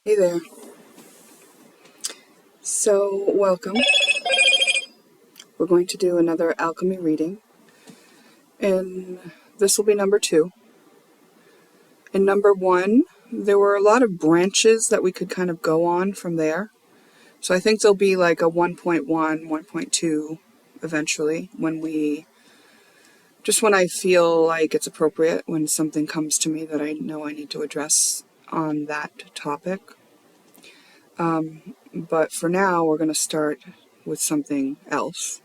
Hey there. So, welcome. We're going to do another alchemy reading, and this will be number 2. In number 1, there were a lot of branches that we could kind of go on from there. So I think there'll be like a 1.1, 1.2 eventually when I feel like it's appropriate, when something comes to me that I know I need to address on that topic. But for now, we're going to start with something else.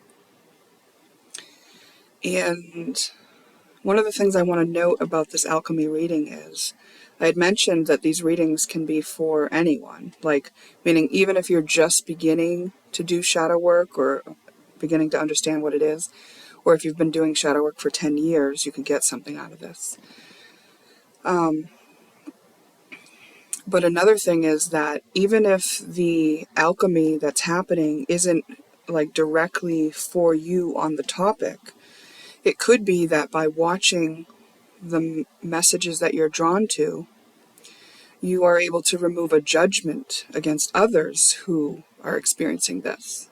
And one of the things I want to note about this alchemy reading is I had mentioned that these readings can be for anyone, meaning even if you're just beginning to do shadow work or beginning to understand what it is, or if you've been doing shadow work for 10 years, you can get something out of this. But another thing is that even if the alchemy that's happening isn't directly for you on the topic, it could be that by watching the messages that you're drawn to, you are able to remove a judgment against others who are experiencing this.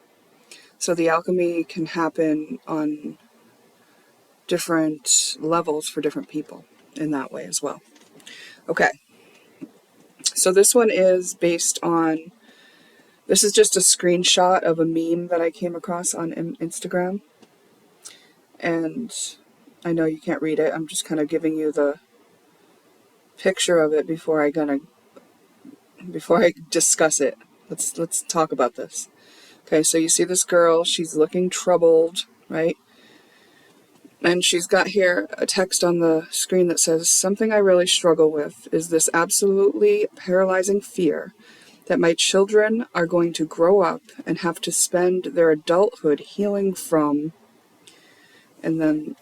So the alchemy can happen on different levels for different people in that way as well. Okay, so this one is based on, this is just a screenshot of a meme that I came across on Instagram. And I know you can't read it. I'm just kind of giving you the picture of it before I discuss it. Let's talk about this. Okay, so you see this girl, she's looking troubled, right? And she's got here a text on the screen that says, "Something I really struggle with is this absolutely paralyzing fear that my children are going to grow up and have to spend their adulthood healing from," and then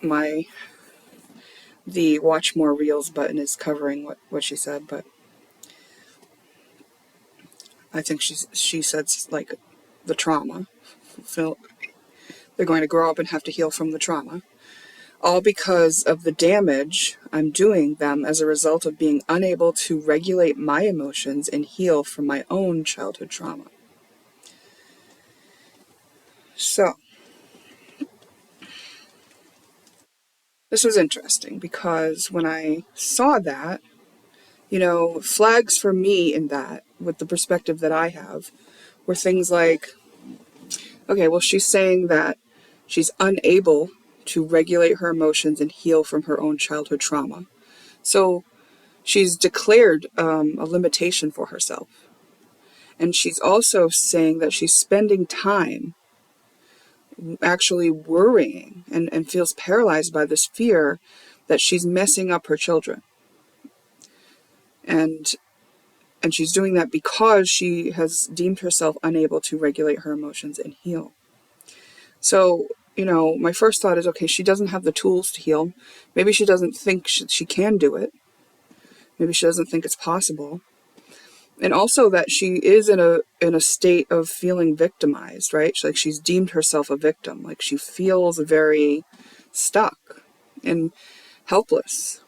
the watch more reels button is covering what she said, but I think she said the trauma. They're going to grow up and have to heal from the trauma. All because of the damage I'm doing them as a result of being unable to regulate my emotions and heal from my own childhood trauma. So, this was interesting because when I saw that, flags for me in that, with the perspective that I have, were things like, okay, well, she's saying that she's unable to regulate her emotions and heal from her own childhood trauma. So she's declared a limitation for herself. And she's also saying that she's spending time actually worrying and feels paralyzed by this fear that she's messing up her children. And she's doing that because she has deemed herself unable to regulate her emotions and heal. So, my first thought is, okay, she doesn't have the tools to heal. Maybe she doesn't think she can do it. Maybe she doesn't think it's possible. And also that she is in a state of feeling victimized, right? She's deemed herself a victim. She feels very stuck and helpless.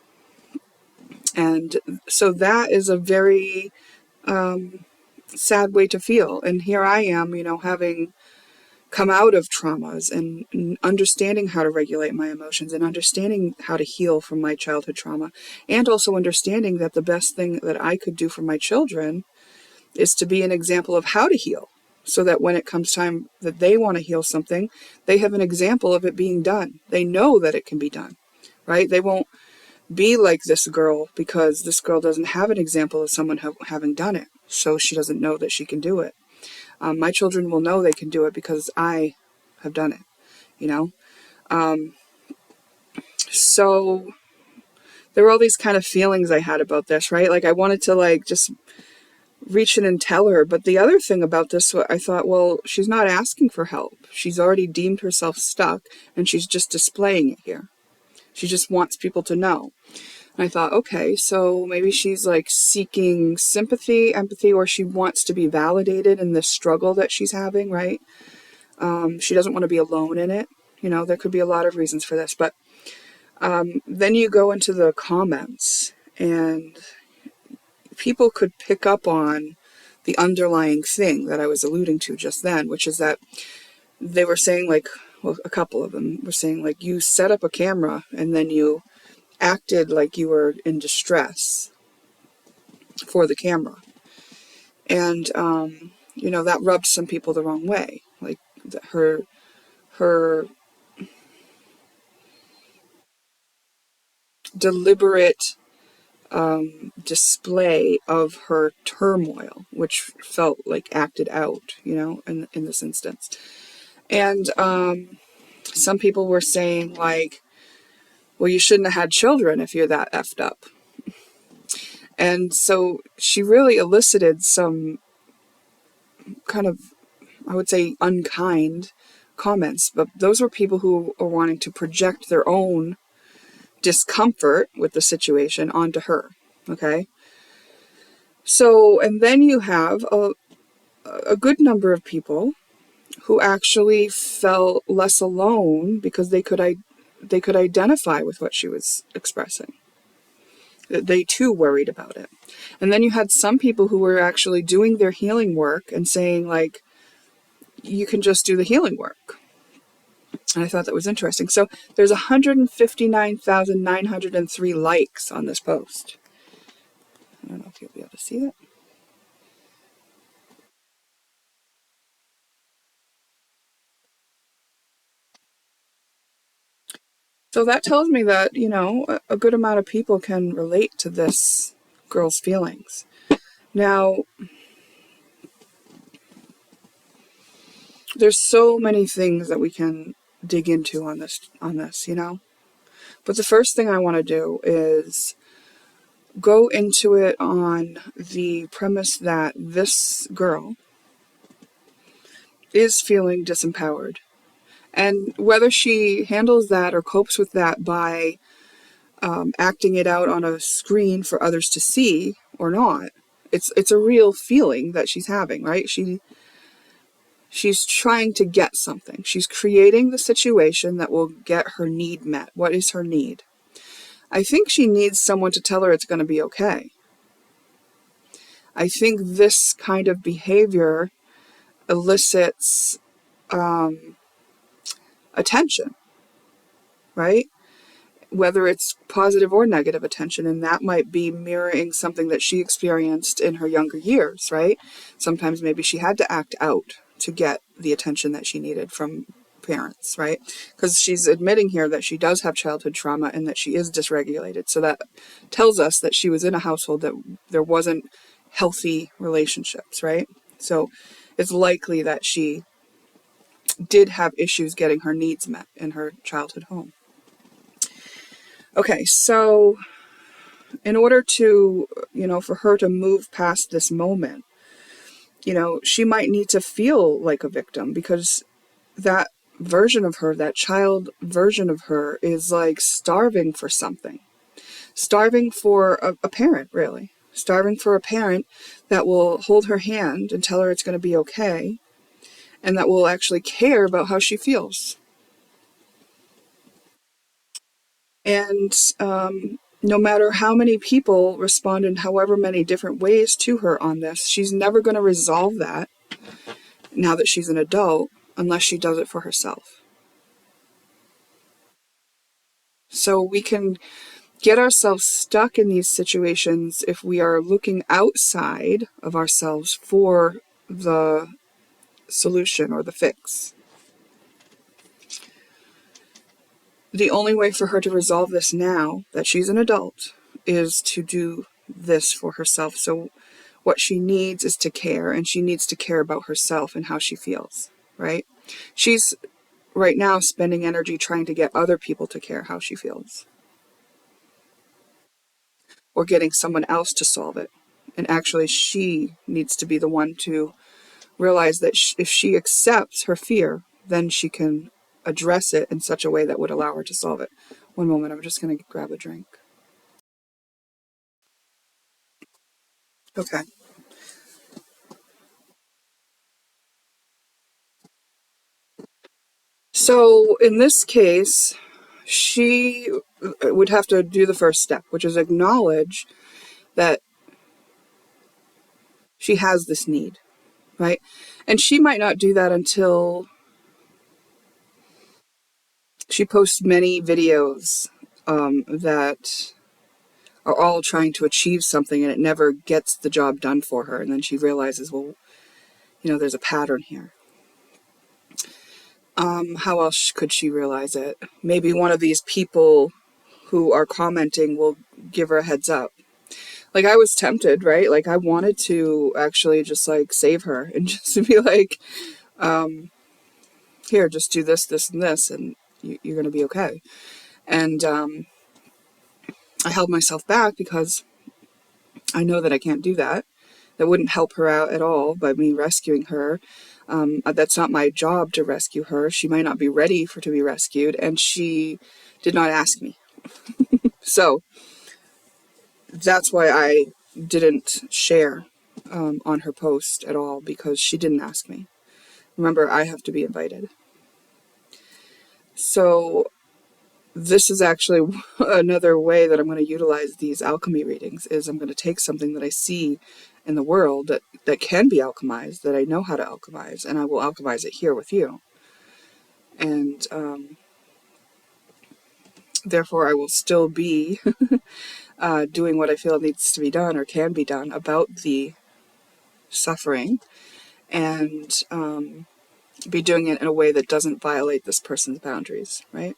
And so that is a very sad way to feel. And here I am, having come out of traumas and understanding how to regulate my emotions and understanding how to heal from my childhood trauma, and also understanding that the best thing that I could do for my children is to be an example of how to heal, so that when it comes time that they want to heal something, they have an example of it being done. They know that it can be done, right? They won't be like this girl because this girl doesn't have an example of someone having done it, so she doesn't know that she can do it. My children will know they can do it because I have done it, So there were all these kind of feelings I had about this, right? I wanted to just reach in and tell her. But the other thing about this, I thought, well, she's not asking for help. She's already deemed herself stuck, and she's just displaying it here. She just wants people to know. And I thought, okay, so maybe she's seeking sympathy, empathy, or she wants to be validated in this struggle that she's having, right? She doesn't want to be alone in it. There could be a lot of reasons for this. But then you go into the comments, and people could pick up on the underlying thing that I was alluding to just then, which is that they were saying, like, well, a couple of them were saying, like, you set up a camera and then you acted like you were in distress for the camera. And, that rubbed some people the wrong way. Like, her deliberate display of her turmoil, which felt like acted out, in this instance. And some people were saying, like, well, you shouldn't have had children if you're that effed up. And so she really elicited some kind of, I would say, unkind comments, but those were people who are wanting to project their own discomfort with the situation onto her. Okay. So, and then you have a good number of people who actually felt less alone because they could identify with what she was expressing. They too worried about it. And then you had some people who were actually doing their healing work and saying, like, you can just do the healing work. And I thought that was interesting. So there's 159,903 likes on this post. I don't know if you'll be able to see that. So that tells me that, a good amount of people can relate to this girl's feelings. Now, there's so many things that we can dig into on this, But the first thing I want to do is go into it on the premise that this girl is feeling disempowered. And whether she handles that or copes with that by acting it out on a screen for others to see or not, it's a real feeling that she's having, right? She's trying to get something. She's creating the situation that will get her need met. What is her need? I think she needs someone to tell her it's going to be okay. I think this kind of behavior elicits attention, right? Whether it's positive or negative attention, and that might be mirroring something that she experienced in her younger years, right? Sometimes maybe she had to act out to get the attention that she needed from parents, right? Because she's admitting here that she does have childhood trauma and that she is dysregulated. So that tells us that she was in a household that there wasn't healthy relationships, right? So it's likely that she did have issues getting her needs met in her childhood home. Okay, so in order to, for her to move past this moment, she might need to feel like a victim, because that version of her, that child version of her, is like starving for something. Starving for a parent, really. Starving for a parent that will hold her hand and tell her it's going to be okay, and that will actually care about how she feels. And no matter how many people respond in however many different ways to her on this, she's never going to resolve that now that she's an adult unless she does it for herself. So we can get ourselves stuck in these situations if we are looking outside of ourselves for the solution or the fix. The only way for her to resolve this now that she's an adult is to do this for herself. So what she needs is to care, and she needs to care about herself and how she feels, right? She's right now spending energy trying to get other people to care how she feels, or getting someone else to solve it. And actually, she needs to be the one to realize that if she accepts her fear, then she can address it in such a way that would allow her to solve it. One moment, I'm just going to grab a drink. Okay. So in this case, she would have to do the first step, which is acknowledge that She has this need, right? And she might not do that until she posts many videos that are all trying to achieve something, and it never gets the job done for her. And then she realizes, well, there's a pattern here. How else could she realize it? Maybe one of these people who are commenting will give her a heads up. Like, I was tempted, right? Like, I wanted to actually just like save her and just to be like, here, just do this, this, and this, and you're going to be okay. And I held myself back because I know that I can't do that. That wouldn't help her out at all by me rescuing her. That's not my job to rescue her. She might not be ready to be rescued, and she did not ask me. So that's why I didn't share on her post at all, because she didn't ask me. Remember, I have to be invited. So this is actually another way that I'm going to utilize these alchemy readings, is I'm going to take something that I see in the world that can be alchemized, that I know how to alchemize, and I will alchemize it here with you. And therefore I will still be doing what I feel needs to be done or can be done about the suffering, and be doing it in a way that doesn't violate this person's boundaries, right?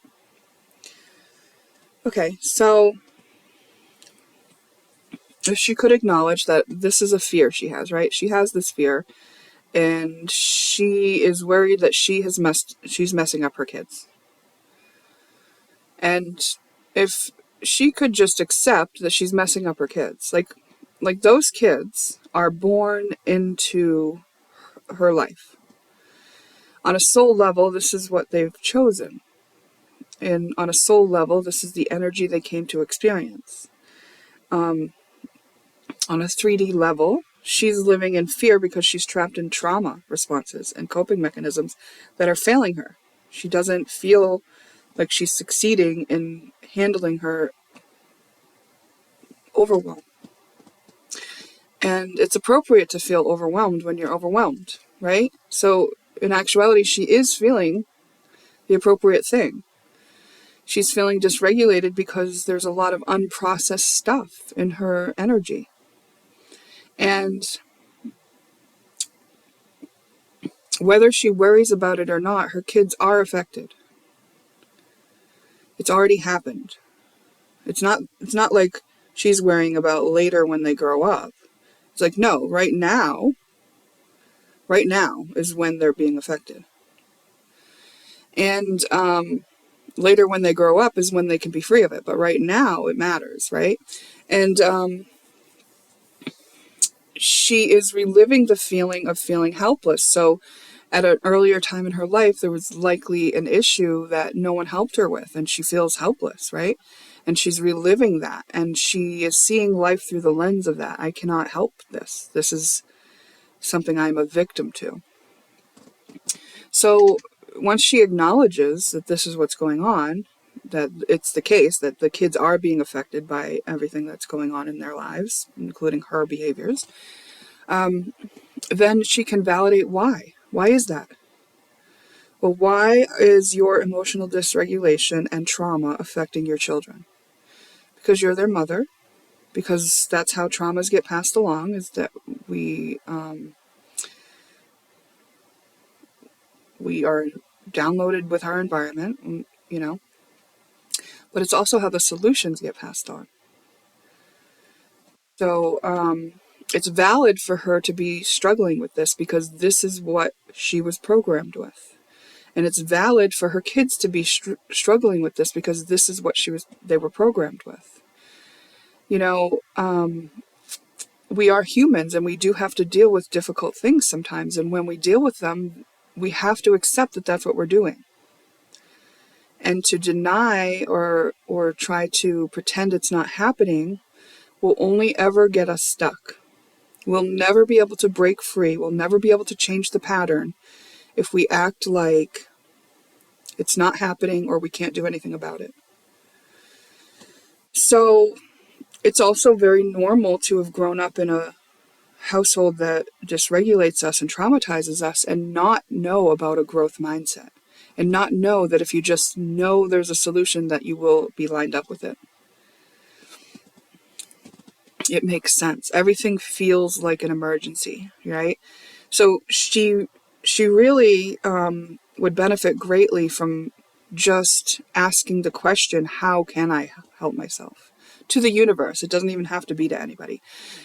Okay, so if she could acknowledge that this is a fear she has, right? She has this fear, and she is worried that she's messing up her kids. And if she could just accept that she's messing up her kids, like those kids are born into her life. On a soul level, this is what they've chosen. And on a soul level, this is the energy they came to experience. On a 3D level, she's living in fear because she's trapped in trauma responses and coping mechanisms that are failing her. She doesn't feel like she's succeeding in handling her overwhelm. And it's appropriate to feel overwhelmed when you're overwhelmed, right? So in actuality, she is feeling the appropriate thing. She's feeling dysregulated because there's a lot of unprocessed stuff in her energy. And whether she worries about it or not, her kids are affected. It's already happened. It's not like she's worrying about later when they grow up. It's like, no, right now is when they're being affected. And later when they grow up is when they can be free of it. But right now it matters, right? And she is reliving the feeling of feeling helpless. So at an earlier time in her life, there was likely an issue that no one helped her with, and she feels helpless, right? And she's reliving that, and she is seeing life through the lens of that. I cannot help this. This is something I'm a victim to. So once she acknowledges that this is what's going on, that it's the case, that the kids are being affected by everything that's going on in their lives, including her behaviors, then she can validate why. Why is that? Well, why is your emotional dysregulation and trauma affecting your children? Because you're their mother, because that's how traumas get passed along, is that we are downloaded with our environment, but it's also how the solutions get passed on. So it's valid for her to be struggling with this because this is what she was programmed with. And it's valid for her kids to be struggling with this because this is what they were programmed with. We are humans, and we do have to deal with difficult things sometimes. And when we deal with them, we have to accept that that's what we're doing. And to deny or try to pretend it's not happening will only ever get us stuck. We'll never be able to break free. We'll never be able to change the pattern if we act like it's not happening or we can't do anything about it. So it's also very normal to have grown up in a household that dysregulates us and traumatizes us and not know about a growth mindset and not know that if you just know there's a solution that you will be lined up with it. It makes sense. Everything feels like an emergency, right? So she really would benefit greatly from just asking the question, how can I help myself? To the universe. It doesn't even have to be to anybody.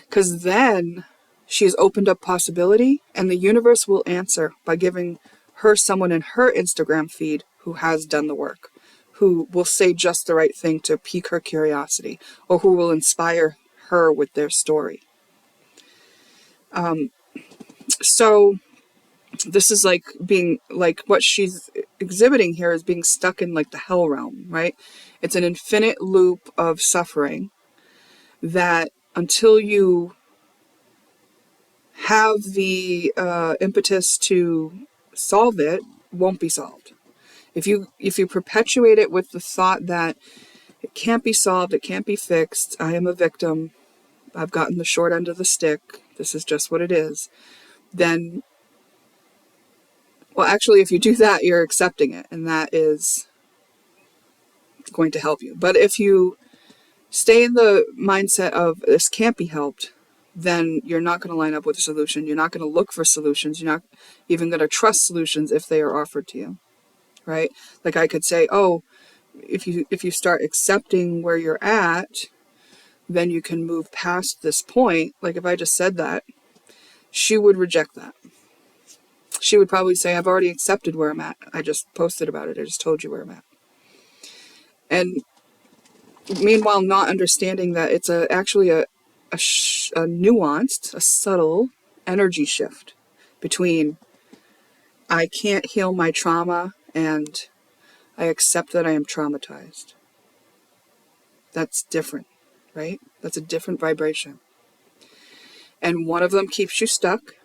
Because then she's opened up possibility, and the universe will answer by giving her someone in her Instagram feed who has done the work, who will say just the right thing to pique her curiosity, or who will inspire her with their story. So this is like being like what she's exhibiting here is being stuck in like the hell realm, right? It's an infinite loop of suffering that until you have the impetus to solve it, won't be solved. If you perpetuate it with the thought that it can't be solved, it can't be fixed, I am a victim, I've gotten the short end of the stick, this is just what it is, then, well, actually, if you do that, you're accepting it, and that is going to help you. But if you stay in the mindset of this can't be helped, then you're not going to line up with a solution. You're not going to look for solutions. You're not even going to trust solutions if they are offered to you, right? Like I could say, oh, if you start accepting where you're at, then you can move past this point. Like if I just said that, she would reject that. She would probably say, I've already accepted where I'm at. I just posted about it. I just told you where I'm at. And meanwhile, not understanding that it's actually a nuanced, a subtle energy shift between I can't heal my trauma and I accept that I am traumatized. That's different, right? That's a different vibration. And one of them keeps you stuck,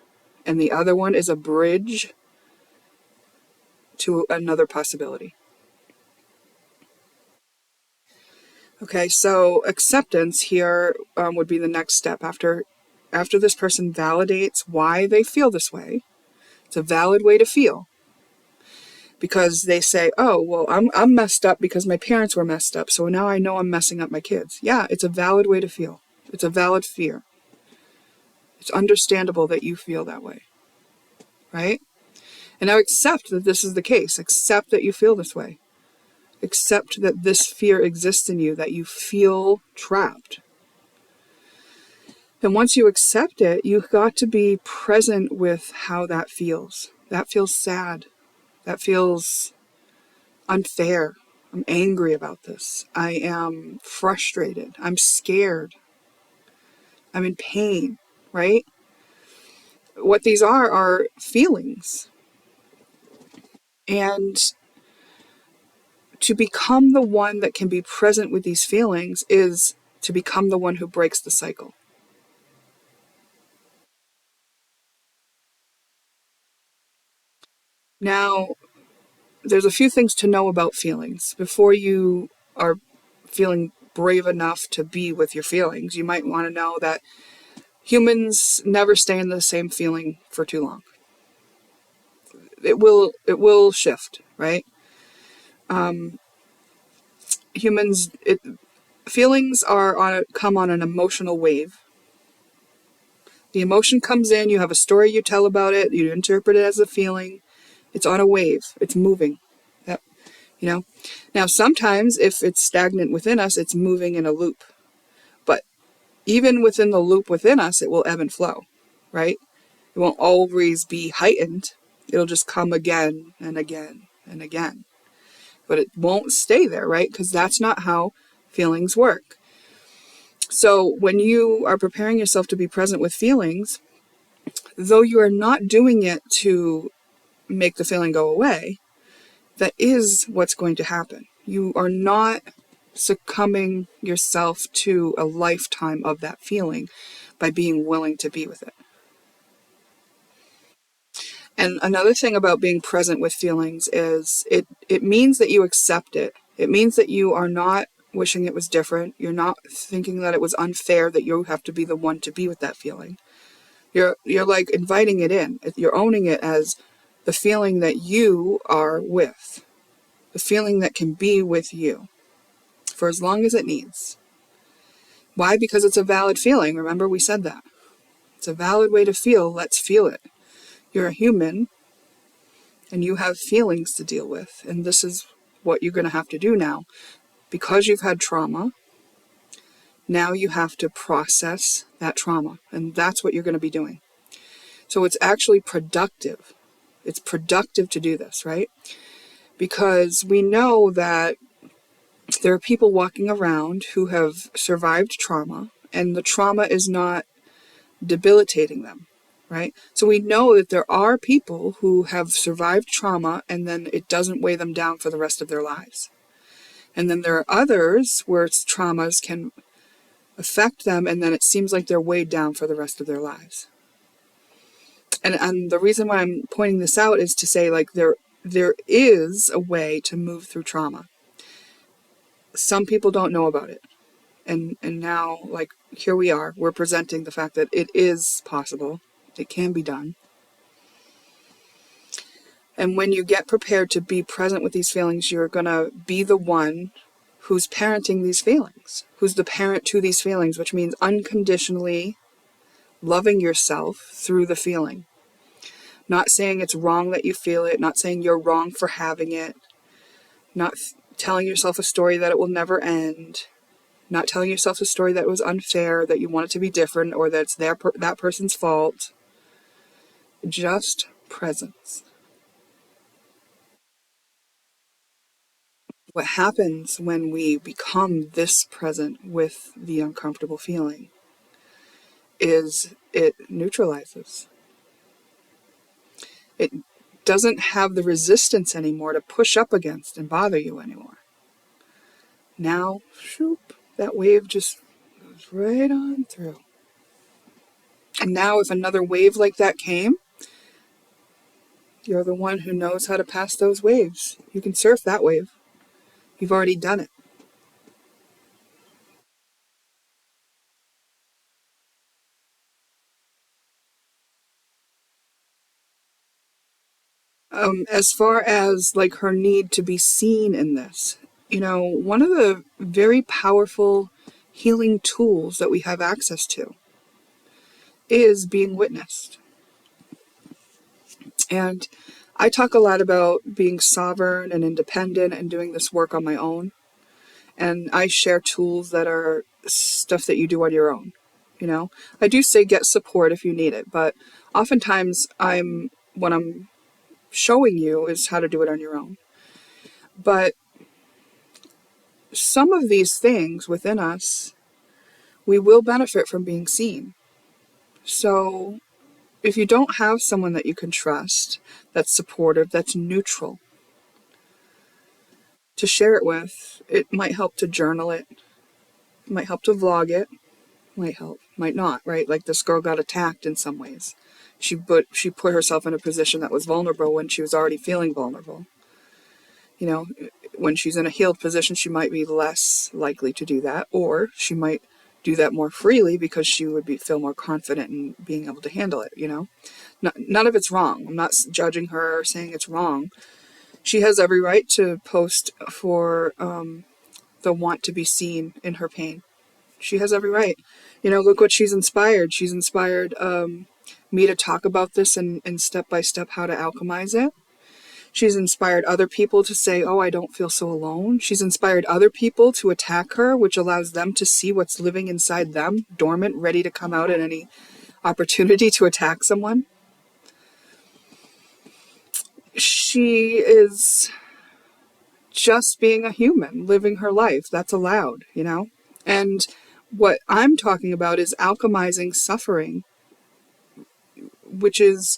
and the other one is a bridge to another possibility. Okay, so acceptance here would be the next step. After this person validates why they feel this way, it's a valid way to feel. Because they say, oh, well, I'm messed up because my parents were messed up, so now I know I'm messing up my kids. Yeah, it's a valid way to feel. It's a valid fear. It's understandable that you feel that way, right? And now accept that this is the case. Accept that you feel this way. Accept that this fear exists in you, that you feel trapped. And once you accept it, you've got to be present with how that feels. That feels sad. That feels unfair. I'm angry about this. I am frustrated. I'm scared. I'm in pain, right? What these are feelings. And to become the one that can be present with these feelings is to become the one who breaks the cycle. Now, there's a few things to know about feelings. Before you are feeling brave enough to be with your feelings, you might want to know that humans never stay in the same feeling for too long. It will shift, right? Feelings come on an emotional wave. The emotion comes in, you have a story you tell about it, you interpret it as a feeling. It's on a wave. It's moving. Yep. Now sometimes if it's stagnant within us, it's moving in a loop. But even within the loop within us, it will ebb and flow, right? It won't always be heightened. It'll just come again and again and again. But it won't stay there, right? Because that's not how feelings work. So when you are preparing yourself to be present with feelings, though you are not doing it to make the feeling go away, that is what's going to happen. You are not succumbing yourself to a lifetime of that feeling by being willing to be with it. And another thing about being present with feelings is it means that you accept it. It means that you are not wishing it was different. You're not thinking that it was unfair that you have to be the one to be with that feeling. You're like inviting it in. You're owning it as the feeling that you are with, the feeling that can be with you for as long as it needs. Why? Because it's a valid feeling. Remember, we said that. It's a valid way to feel. Let's feel it. You're a human and you have feelings to deal with. And this is what you're going to have to do now. Because you've had trauma, now you have to process that trauma. And that's what you're going to be doing. So it's actually productive. It's productive to do this, right? Because we know that there are people walking around who have survived trauma, and the trauma is not debilitating them, right? So we know that there are people who have survived trauma and then it doesn't weigh them down for the rest of their lives. And then there are others where traumas can affect them and then it seems like they're weighed down for the rest of their lives. And the reason why I'm pointing this out is to say, like, there is a way to move through trauma. Some people don't know about it. And now, like, here we are. We're presenting the fact that it is possible. It can be done. And when you get prepared to be present with these feelings, you're going to be the one who's parenting these feelings, who's the parent to these feelings, which means unconditionally loving yourself through the feeling. Not saying it's wrong that you feel it, not saying you're wrong for having it, not telling yourself a story that it will never end, not telling yourself a story that it was unfair, that you want it to be different, or that it's that person's fault. Just presence. What happens when we become this present with the uncomfortable feeling is it neutralizes. It doesn't have the resistance anymore to push up against and bother you anymore. Now, shoop, that wave just goes right on through. And now if another wave like that came, you're the one who knows how to pass those waves. You can surf that wave. You've already done it. As far as like her need to be seen in this, one of the very powerful healing tools that we have access to is being witnessed. And I talk a lot about being sovereign and independent and doing this work on my own. And I share tools that are stuff that you do on your own. I do say get support if you need it, but oftentimes what I'm showing you is how to do it on your own. But some of these things within us, we will benefit from being seen. So if you don't have someone that you can trust, that's supportive, that's neutral, to share it with, it might help to journal it, might help to vlog it, might help, might not, right? Like this girl got attacked in some ways. She put herself in a position that was vulnerable when she was already feeling vulnerable. When she's in a healed position, she might be less likely to do that, or she might do that more freely because she would feel more confident in being able to handle it, None of it's wrong. I'm not judging her or saying it's wrong. She has every right to post for the want to be seen in her pain. She has every right. Look what she's inspired. She's inspired me to talk about this and step by step how to alchemize it. She's inspired other people to say, oh, I don't feel so alone. She's inspired other people to attack her, which allows them to see what's living inside them, dormant, ready to come out at any opportunity to attack someone. She is just being a human, living her life. That's allowed, And what I'm talking about is alchemizing suffering, which is,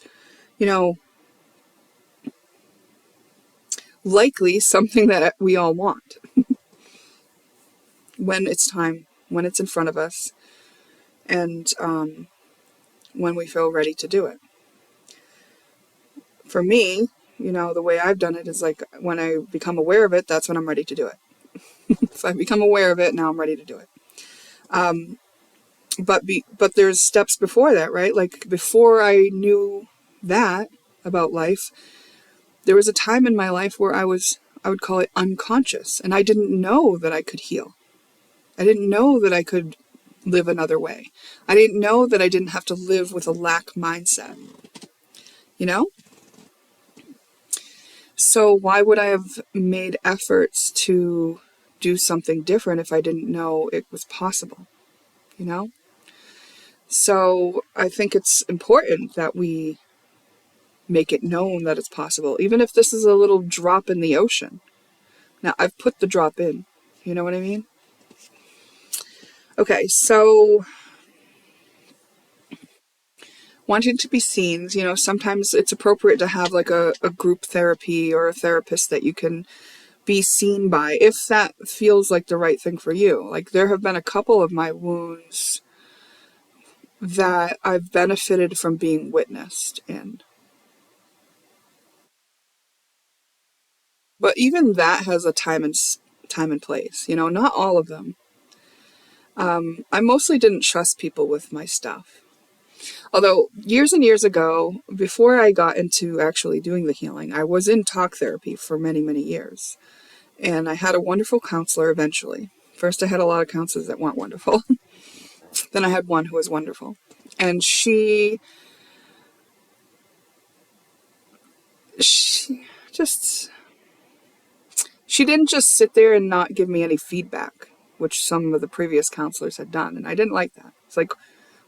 likely something that we all want when it's time, when it's in front of us, and when we feel ready to do it. For me, the way I've done it is like when I become aware of it, that's when I'm ready to do it. If I become aware of it, now I'm ready to do it. but there's steps before that, right? Like before I knew that about life, there was a time in my life where I would call it unconscious, and I didn't know that I could heal. I didn't know that I could live another way. I didn't know that I didn't have to live with a lack mindset, you know? So why would I have made efforts to do something different if I didn't know it was possible, you know? So I think it's important that we make it known that it's possible, even if this is a little drop in the ocean. Now, I've put the drop in. You know what I mean? Okay, so wanting to be seen, you know, sometimes it's appropriate to have like a group therapy or a therapist that you can be seen by if that feels like the right thing for you. Like there have been a couple of my wounds that I've benefited from being witnessed in. But even that has a time and place, you know, not all of them. I mostly didn't trust people with my stuff. Although years and years ago, before I got into actually doing the healing, I was in talk therapy for many, many years. And I had a wonderful counselor eventually. First, I had a lot of counselors that weren't wonderful. Then I had one who was wonderful. And she just, she didn't just sit there and not give me any feedback, which some of the previous counselors had done. And I didn't like that. It's like,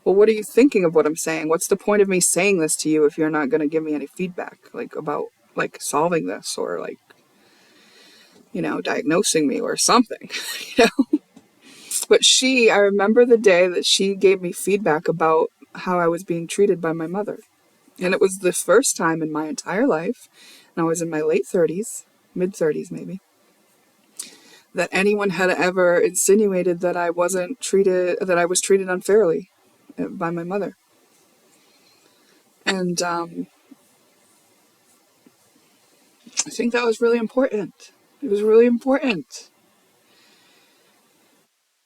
well, what are you thinking of what I'm saying? What's the point of me saying this to you if you're not going to give me any feedback, like about like solving this or like, you know, diagnosing me or something, you know? But I remember the day that she gave me feedback about how I was being treated by my mother. And it was the first time in my entire life, and I was in my late 30s, mid 30s maybe, that anyone had ever insinuated that I was treated unfairly by my mother. And I think that was really important. It was really important.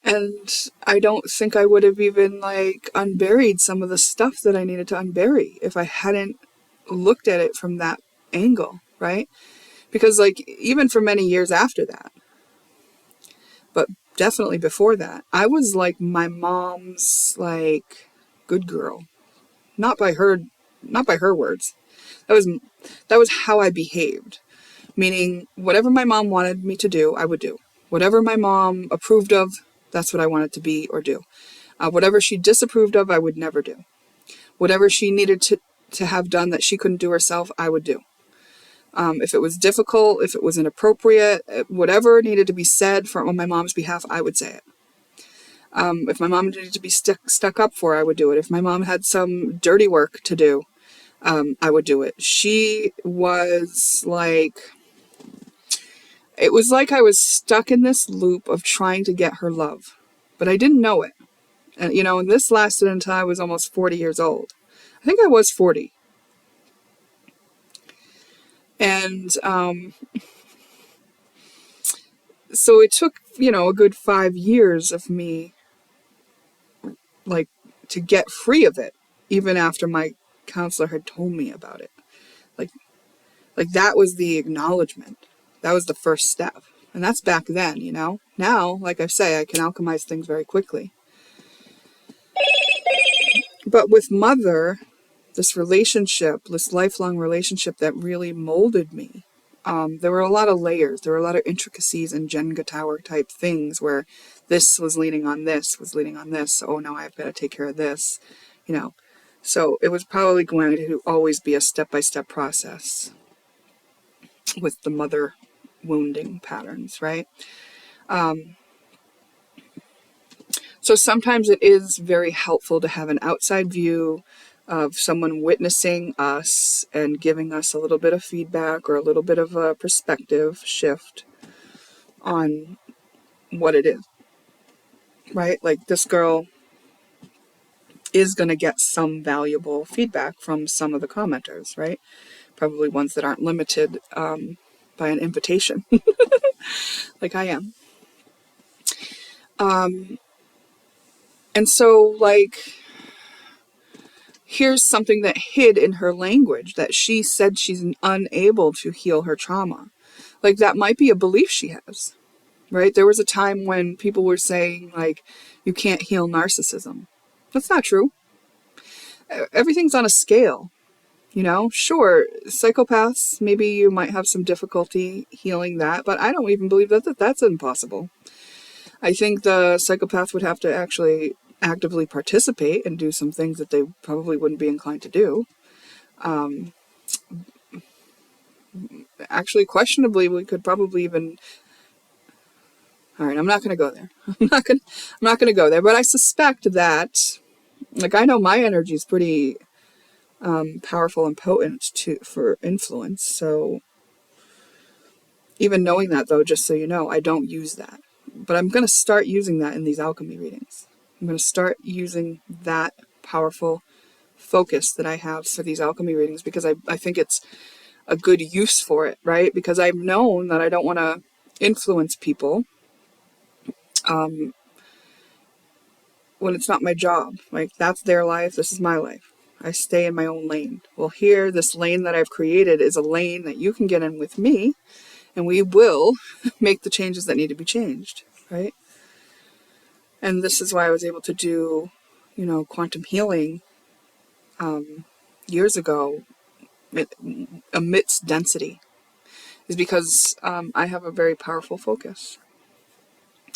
And I don't think I would have even like unburied some of the stuff that I needed to unbury if I hadn't looked at it from that angle, right? Because like even for many years after that, but definitely before that, I was like my mom's like good girl. Not by her not by her words. That was how I behaved. Meaning whatever my mom wanted me to do, I would do. Whatever my mom approved of, that's what I wanted to be or do. Whatever she disapproved of, I would never do. Whatever she needed to have done that she couldn't do herself, I would do. If it was difficult, if it was inappropriate, whatever needed to be said on my mom's behalf, I would say it. If my mom needed to be stuck up for, I would do it. If my mom had some dirty work to do, I would do it. It was like I was stuck in this loop of trying to get her love, but I didn't know it. And, you know, and this lasted until I was almost 40 years old. I think I was 40. And so it took, you know, a good 5 years of me, like, to get free of it, even after my counselor had told me about it. Like, like that was the acknowledgement. That was the first step. And that's back then, you know. Now, like I say, I can alchemize things very quickly. But with Mother, this relationship, this lifelong relationship that really molded me, there were a lot of layers. There were a lot of intricacies and Jenga tower type things where this was leaning on this, was leaning on this. Oh, no, I've got to take care of this, you know. So it was probably going to always be a step-by-step process with the mother wounding patterns, right? So sometimes it is very helpful to have an outside view of someone witnessing us and giving us a little bit of feedback or a little bit of a perspective shift on what it is, right? Like this girl is going to get some valuable feedback from some of the commenters, right? Probably ones that aren't limited by an invitation like I am. And so, like, here's something that hid in her language, that she said she's unable to heal her trauma. Like, that might be a belief she has, right? There was a time when people were saying, like, you can't heal narcissism. That's not true. Everything's on a scale, you know? Sure, psychopaths, maybe you might have some difficulty healing that, but I don't even believe that that's impossible. I think the psychopath would have to actually actively participate and do some things that they probably wouldn't be inclined to do. Actually, questionably, we could probably even... All right, I'm not going to go there. I'm not going to go there, but I suspect that, like, I know my energy is pretty powerful and potent for influence. So even knowing that, though, just so you know, I don't use that. But I'm going to start using that in these alchemy readings. I'm going to start using that powerful focus that I have for these alchemy readings, because I think it's a good use for it, right? Because I've known that I don't want to influence people when it's not my job. Like, that's their life, this is my life. I stay in my own lane. Well, here, this lane that I've created is a lane that you can get in with me, and we will make the changes that need to be changed, right? And this is why I was able to do, quantum healing years ago amidst density, is because I have a very powerful focus.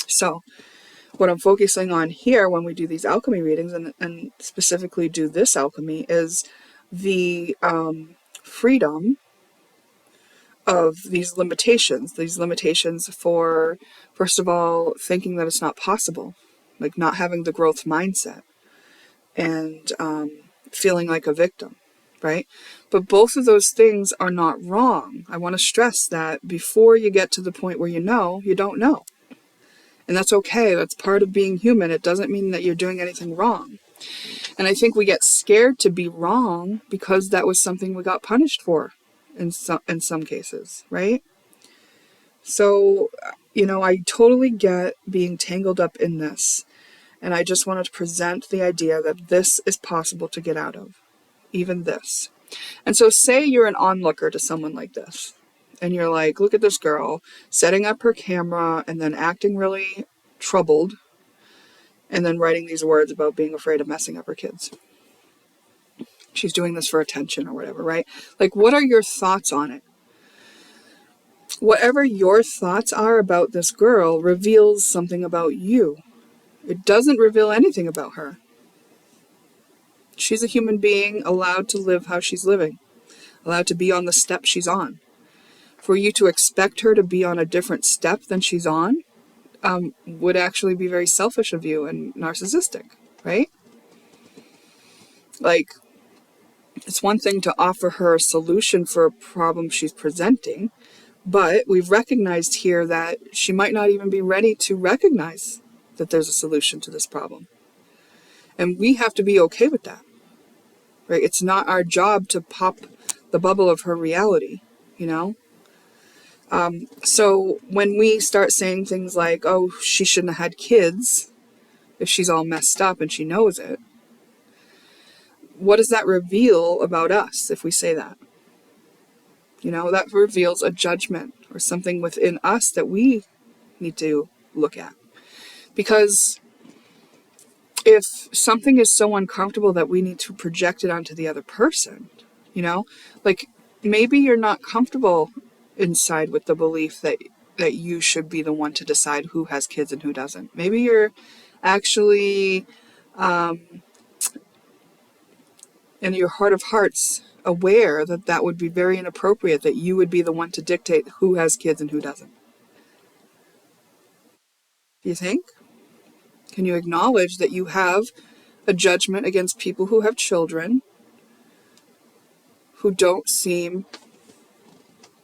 So what I'm focusing on here when we do these alchemy readings, and specifically do this alchemy, is the freedom of these limitations for, first of all, thinking that it's not possible, like not having the growth mindset, and feeling like a victim, right? But both of those things are not wrong. I want to stress that before you get to the point where you don't know. And that's okay. That's part of being human. It doesn't mean that you're doing anything wrong. And I think we get scared to be wrong because that was something we got punished for in some cases, right? So, I totally get being tangled up in this. And I just wanted to present the idea that this is possible to get out of, even this. And so say you're an onlooker to someone like this, and you're like, look at this girl setting up her camera and then acting really troubled, and then writing these words about being afraid of messing up her kids. She's doing this for attention or whatever, right? Like, what are your thoughts on it? Whatever your thoughts are about this girl reveals something about you. It doesn't reveal anything about her. She's a human being, allowed to live how she's living, allowed to be on the step she's on. For you to expect her to be on a different step than she's on would actually be very selfish of you and narcissistic, right? Like, it's one thing to offer her a solution for a problem she's presenting, but we've recognized here that she might not even be ready to recognize that there's a solution to this problem. And we have to be okay with that, right? It's not our job to pop the bubble of her reality, So when we start saying things like, oh, she shouldn't have had kids if she's all messed up and she knows it, what does that reveal about us if we say that? That reveals a judgment or something within us that we need to look at. Because if something is so uncomfortable that we need to project it onto the other person, like, maybe you're not comfortable inside with the belief that you should be the one to decide who has kids and who doesn't. Maybe you're actually in your heart of hearts aware that that would be very inappropriate, that you would be the one to dictate who has kids and who doesn't. Do you think? Can you acknowledge that you have a judgment against people who have children who don't seem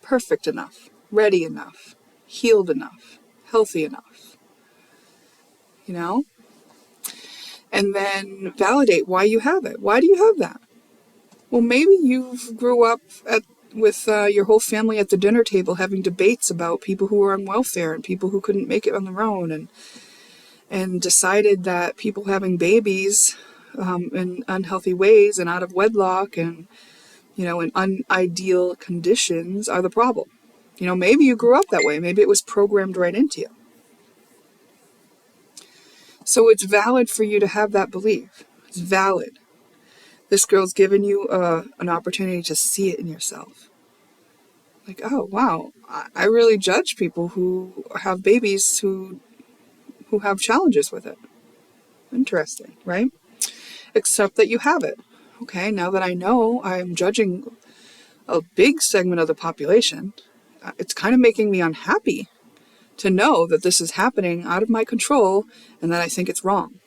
perfect enough, ready enough, healed enough, healthy enough? And then validate why you have it. Why do you have that? Well, maybe you grew up with your whole family at the dinner table having debates about people who were on welfare and people who couldn't make it on their own, and decided that people having babies in unhealthy ways and out of wedlock and, in unideal conditions are the problem. Maybe you grew up that way. Maybe it was programmed right into you. So it's valid for you to have that belief. It's valid. This girl's given you an opportunity to see it in yourself. Like, oh, wow, I really judge people who have babies who have challenges with it. Interesting, right? Except that you have it. Okay, now that I know I'm judging a big segment of the population, it's kind of making me unhappy to know that this is happening out of my control and that I think it's wrong.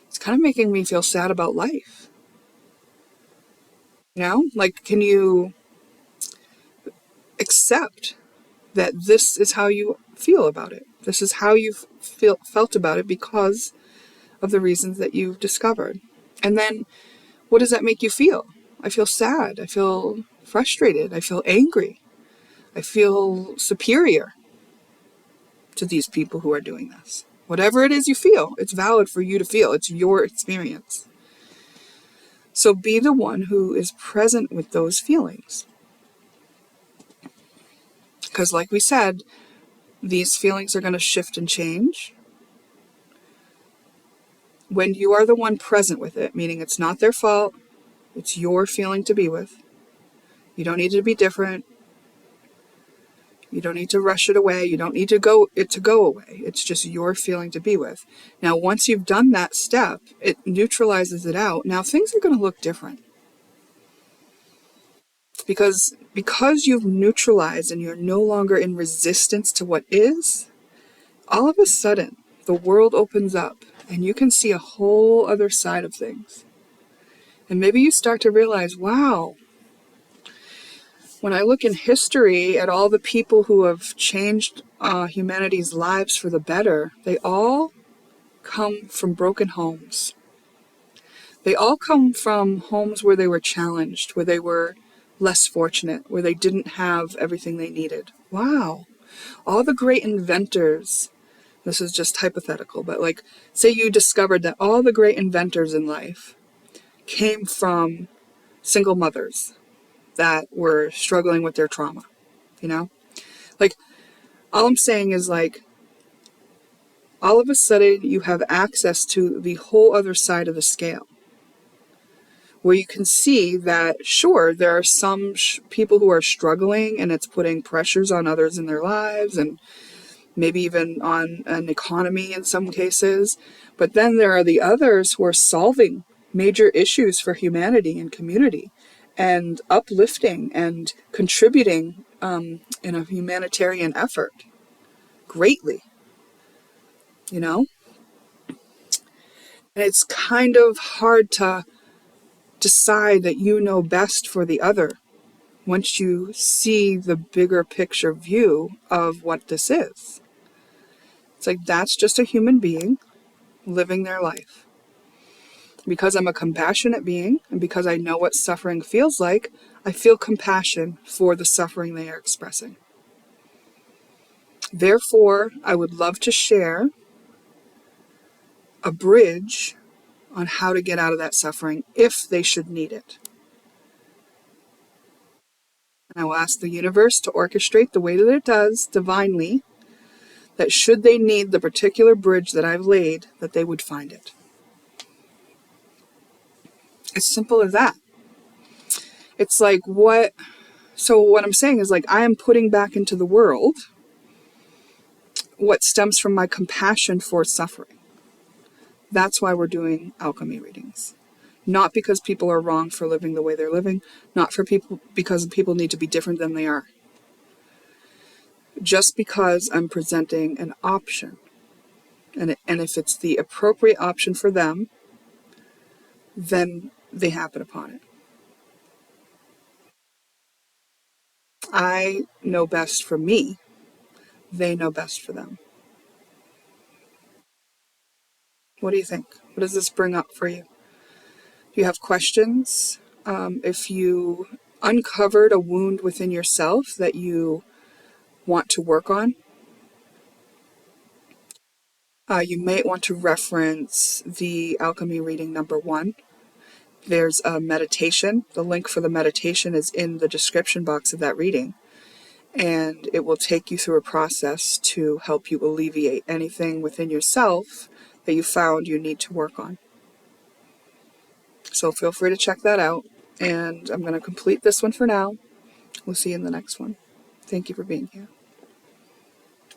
It's kind of making me feel sad about life. Like, can you accept that this is how you feel about it? This is how you felt about it because of the reasons that you've discovered. And then what does that make you feel? I feel sad. I feel frustrated. I feel angry. I feel superior to these people who are doing this. Whatever it is you feel, it's valid for you to feel. It's your experience. So be the one who is present with those feelings. Because like we said, these feelings are going to shift and change. When you are the one present with it, meaning it's not their fault, it's your feeling to be with. You don't need to be different. You don't need to rush it away. You don't need to go away. It's just your feeling to be with. Now, once you've done that step, it neutralizes it out. Now, things are going to look different. Because you've neutralized and you're no longer in resistance to what is, all of a sudden, the world opens up and you can see a whole other side of things. And maybe you start to realize, wow, when I look in history at all the people who have changed humanity's lives for the better, they all come from broken homes. They all come from homes where they were challenged, where they were less fortunate, where they didn't have everything they needed. Wow. All the great inventors, this is just hypothetical, but like, say you discovered that all the great inventors in life came from single mothers that were struggling with their trauma, Like, all I'm saying is, like, all of a sudden you have access to the whole other side of the scale, where you can see that, sure, there are some people who are struggling and it's putting pressures on others in their lives and maybe even on an economy in some cases. But then there are the others who are solving major issues for humanity and community and uplifting and contributing in a humanitarian effort greatly, And it's kind of hard to decide that you know best for the other once you see the bigger picture view of what this is. It's like, that's just a human being living their life. Because I'm a compassionate being, and because I know what suffering feels like, I feel compassion for the suffering they are expressing. Therefore, I would love to share a bridge on how to get out of that suffering if they should need it. And I will ask the universe to orchestrate the way that it does divinely, that should they need the particular bridge that I've laid, that they would find it. As simple as that. It's like, what I'm saying is, like, I am putting back into the world what stems from my compassion for suffering. That's why we're doing alchemy readings. Not because people are wrong for living the way they're living, not because people need to be different than they are. Just because I'm presenting an option. And if it's the appropriate option for them, then they happen upon it. I know best for me. They know best for them. What do you think? What does this bring up for you? Do you have questions? If you uncovered a wound within yourself that you want to work on, You may want to reference the Alchemy Reading number 1. There's a meditation. The link for the meditation is in the description box of that reading. And it will take you through a process to help you alleviate anything within yourself that you found you need to work on. So feel free to check that out. And I'm going to complete this one for now. We'll see you in the next one. Thank you for being here.